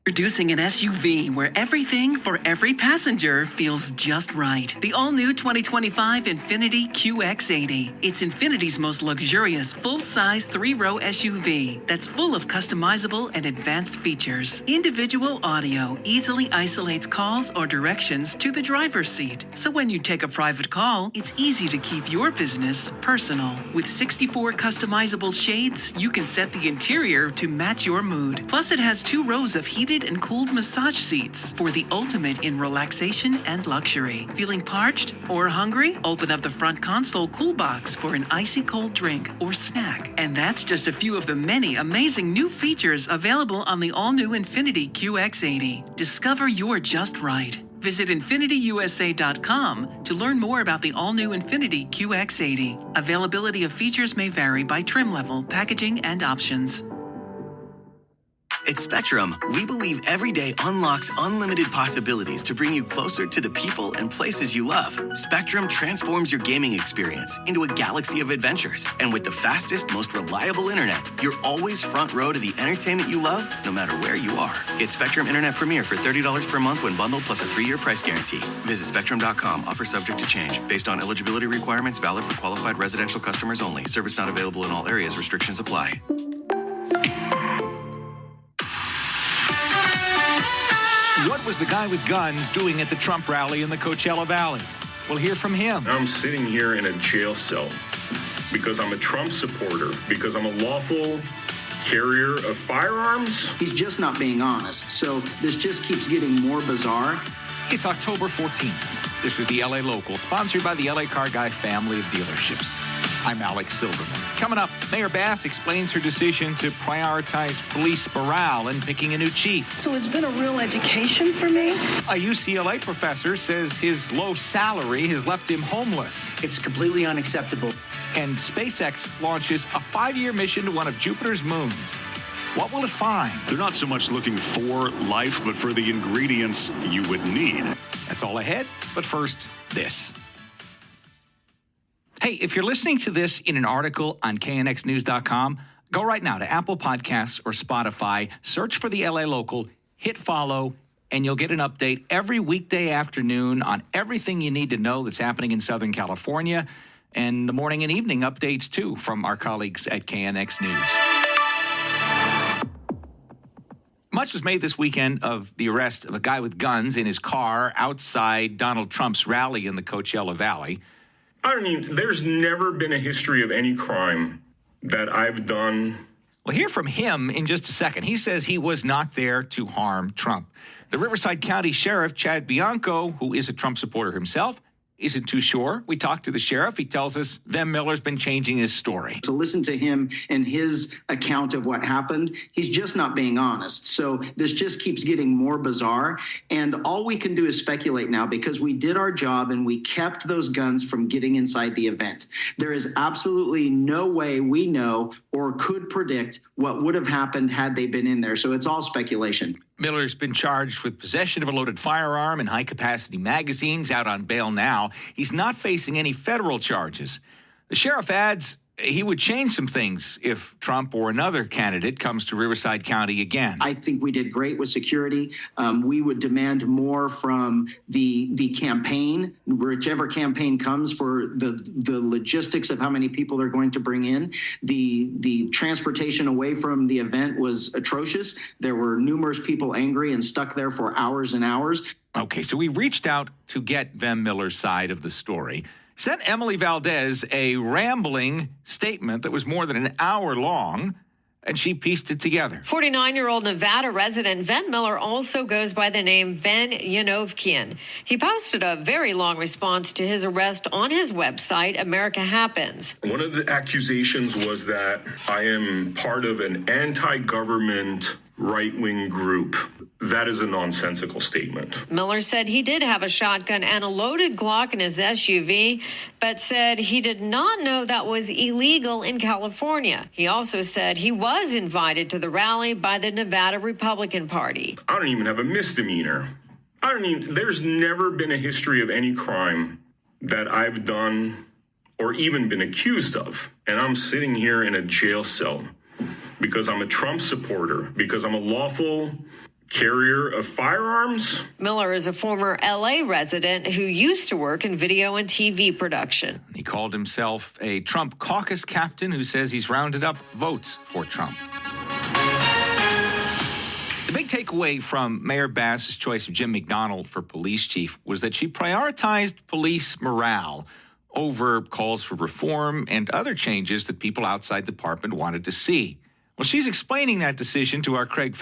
Introducing an SUV where everything for every passenger feels just right. The all-new 2025 Infiniti QX80. It's Infinity's most luxurious full-size three-row SUV that's full of customizable and advanced features. Individual audio easily isolates calls or directions to the driver's seat. So when you take a private call, it's easy to keep your business personal. With 64 customizable shades, you can set the interior to match your mood. Plus, it has 2 rows of heated and cooled massage seats for the ultimate in relaxation and luxury. Feeling parched or hungry? Open up the front console cool box for an icy cold drink or snack. And that's just a few of the many amazing new features available on the all-new Infiniti QX80. Discover you're just right. Visit InfinityUSA.com to learn more about the all-new Infiniti QX80. Availability of features may vary by trim level, packaging, and options. At Spectrum, we believe every day unlocks unlimited possibilities to bring you closer to the people and places you love. Spectrum transforms your gaming experience into a galaxy of adventures. And with the fastest, most reliable internet, you're always front row to the entertainment you love, no matter where you are. Get Spectrum Internet Premier for $30 per month when bundled, plus a 3-year price guarantee. Visit Spectrum.com. Offer subject to change. Based on eligibility requirements, valid for qualified residential customers only. Service not available in all areas. Restrictions apply. What was the guy with guns doing at the Trump rally in the Coachella Valley? We'll hear from him. I'm sitting here in a jail cell because I'm a Trump supporter, because I'm a lawful carrier of firearms. He's just not being honest. So this just keeps getting more bizarre. It's October 14th. This is the LA Local, sponsored by the LA Car Guy family of dealerships. I'm Alex Silverman. Coming up, Mayor Bass explains her decision to prioritize police morale and picking a new chief. So it's been a real education for me. A UCLA professor says his low salary has left him homeless. It's completely unacceptable. And SpaceX launches a 5-year mission to one of Jupiter's moons. What will it find? They're not so much looking for life, but for the ingredients you would need. That's all ahead, but first, this. Hey, if you're listening to this in an article on knxnews.com, go right now to Apple Podcasts or Spotify, search for the LA Local, hit follow, and you'll get an update every weekday afternoon on everything you need to know that's happening in Southern California, and the morning and evening updates, too, from our colleagues at KNX News. Much was made this weekend of the arrest of a guy with guns in his car outside Donald Trump's rally in the Coachella Valley. I mean, there's never been a history of any crime that I've done. We'll hear from him in just a second. He says he was not there to harm Trump. The Riverside County Sheriff, Chad Bianco, who is a Trump supporter himself, isn't too sure. We talked to the sheriff. He tells us Vem Miller's been changing his story. To listen to him and his account of what happened, he's just not being honest. So this just keeps getting more bizarre. And all we can do is speculate now because we did our job and we kept those guns from getting inside the event. There is absolutely no way we know or could predict what would have happened had they been in there. So it's all speculation. Miller's been charged with possession of a loaded firearm and high-capacity magazines, out on bail now. He's not facing any federal charges. The sheriff adds he would change some things if Trump or another candidate comes to Riverside County again. I think we did great with security. We would demand more from the campaign, whichever campaign comes, for the logistics of how many people they're going to bring in. The transportation away from the event was atrocious. There were numerous people angry and stuck there for hours and hours. Okay, so we reached out to get Vem Miller's side of the story. Sent Emily Valdez a rambling statement that was more than an hour long, and she pieced it together. 49-year-old Nevada resident Vem Miller also goes by the name Ven Yanovkian. He posted a very long response to his arrest on his website, America Happens. One of the accusations was that I am part of an anti-government right-wing group. That is a nonsensical statement. Miller said he did have a shotgun and a loaded Glock in his SUV, but said he did not know that was illegal in California. He also said he was invited to the rally by the Nevada Republican Party. I don't even have a misdemeanor. There's never been a history of any crime that I've done or even been accused of. And I'm sitting here in a jail cell because I'm a Trump supporter, because I'm a lawful carrier of firearms. Miller is a former LA resident who used to work in video and TV production. He called himself a Trump caucus captain who says he's rounded up votes for Trump. The big takeaway from Mayor Bass's choice of Jim McDonald for police chief was that she prioritized police morale over calls for reform and other changes that people outside the department wanted to see. Well, she's explaining that decision to our Craig